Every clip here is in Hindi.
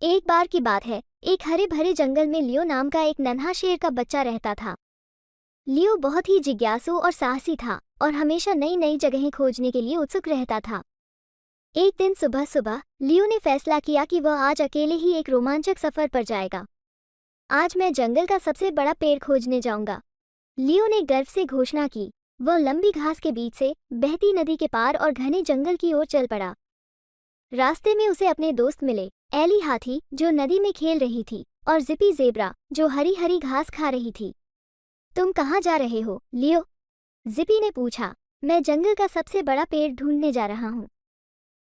एक बार की बात है, एक हरे भरे जंगल में लियो नाम का एक नन्हा शेर का बच्चा रहता था। लियो बहुत ही जिज्ञासु और साहसी था और हमेशा नई नई जगहें खोजने के लिए उत्सुक रहता था। एक दिन सुबह सुबह लियो ने फैसला किया कि वह आज अकेले ही एक रोमांचक सफर पर जाएगा। आज मैं जंगल का सबसे बड़ा पेड़ खोजने जाऊंगा, लियो ने गर्व से घोषणा की। वह लंबी घास के बीच से बहती नदी के पार और घने जंगल की ओर चल पड़ा। रास्ते में उसे अपने दोस्त मिले, एली हाथी जो नदी में खेल रही थी और जिपी ज़ेब्रा जो हरी हरी घास खा रही थी। तुम कहाँ जा रहे हो, लियो? जिपी ने पूछा। मैं जंगल का सबसे बड़ा पेड़ ढूंढने जा रहा हूँ,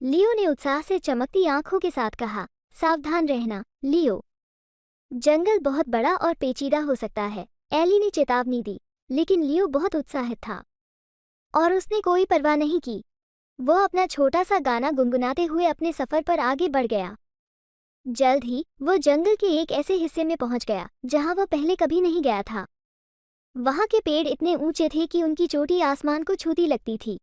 लियो ने उत्साह से चमकती आंखों के साथ कहा। सावधान रहना, लियो। जंगल बहुत बड़ा और पेचीदा हो सकता है, एली ने चेतावनी दी। लेकिन लियो बहुत उत्साहित था और उसने कोई परवाह नहीं की। वह अपना छोटा सा गाना गुनगुनाते हुए अपने सफर पर आगे बढ़ गया। जल्द ही वह जंगल के एक ऐसे हिस्से में पहुंच गया जहां वह पहले कभी नहीं गया था। वहां के पेड़ इतने ऊंचे थे कि उनकी चोटी आसमान को छूती लगती थी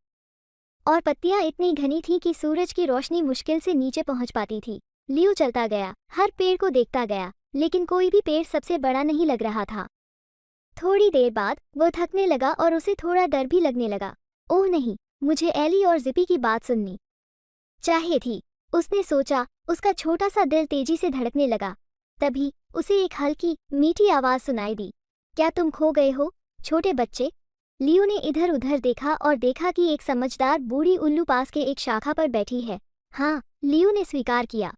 और पत्तियां इतनी घनी थीं कि सूरज की रोशनी मुश्किल से नीचे पहुंच पाती थी। लियो चलता गया, हर पेड़ को देखता गया, लेकिन कोई भी पेड़ सबसे बड़ा नहीं लग रहा था। थोड़ी देर बाद वह थकने लगा और उसे थोड़ा डर भी लगने लगा। ओह नहीं, मुझे एली और जिपी की बात सुननी चाहिए थी, उसने सोचा। उसका छोटा सा दिल तेजी से धड़कने लगा। तभी उसे एक हल्की मीठी आवाज़ सुनाई दी। क्या तुम खो गए हो, छोटे बच्चे? लियो ने इधर उधर देखा और देखा कि एक समझदार बूढ़ी उल्लू पास के एक शाखा पर बैठी है। हाँ, लियो ने स्वीकार किया।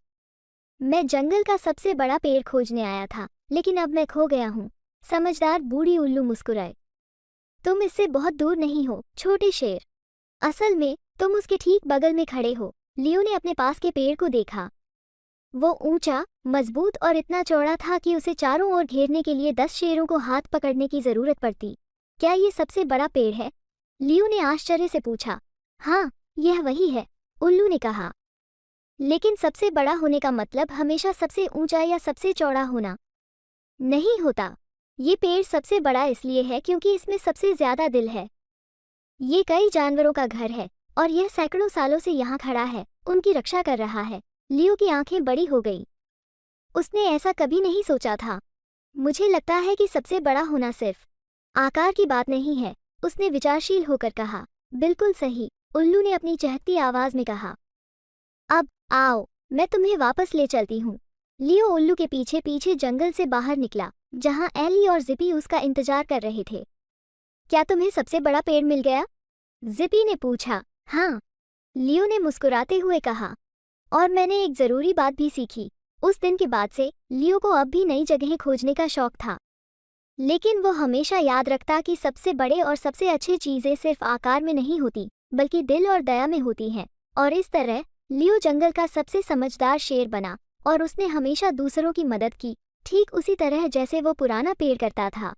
मैं जंगल का सबसे बड़ा पेड़ खोजने आया था, लेकिन अब मैं खो गया हूँ। समझदार बूढ़ी उल्लू मुस्कुराए। तुम इससे बहुत दूर नहीं हो, छोटे शेर। असल में तुम उसके ठीक बगल में खड़े हो। लियो ने अपने पास के पेड़ को देखा। वो ऊंचा, मजबूत और इतना चौड़ा था कि उसे चारों ओर घेरने के लिए 10 शेरों को हाथ पकड़ने की जरूरत पड़ती। क्या ये सबसे बड़ा पेड़ है, लियो ने आश्चर्य से पूछा। हाँ, यह वही है, उल्लू ने कहा। लेकिन सबसे बड़ा होने का मतलब हमेशा सबसे ऊंचा या सबसे चौड़ा होना नहीं होता। ये पेड़ सबसे बड़ा इसलिए है क्योंकि इसमें सबसे ज्यादा दिल है। ये कई जानवरों का घर है और यह सैकड़ों सालों से यहाँ खड़ा है, उनकी रक्षा कर रहा है। लियो की आंखें बड़ी हो गई। उसने ऐसा कभी नहीं सोचा था। मुझे लगता है कि सबसे बड़ा होना सिर्फ आकार की बात नहीं है, उसने विचारशील होकर कहा। बिल्कुल सही, उल्लू ने अपनी चहकती आवाज में कहा। अब आओ, मैं तुम्हें वापस ले चलती हूँ। लियो उल्लू के पीछे पीछे जंगल से बाहर निकला, जहाँ एली और जिपी उसका इंतजार कर रहे थे। क्या तुम्हें सबसे बड़ा पेड़ मिल गया, जिपी ने पूछा। हाँ, लियो ने मुस्कुराते हुए कहा। और मैंने एक ज़रूरी बात भी सीखी। उस दिन के बाद से लियो को अब भी नई जगहें खोजने का शौक था, लेकिन वो हमेशा याद रखता कि सबसे बड़े और सबसे अच्छी चीज़ें सिर्फ आकार में नहीं होती, बल्कि दिल और दया में होती हैं। और इस तरह लियो जंगल का सबसे समझदार शेर बना और उसने हमेशा दूसरों की मदद की, ठीक उसी तरह जैसे वो पुराना पेड़ करता था।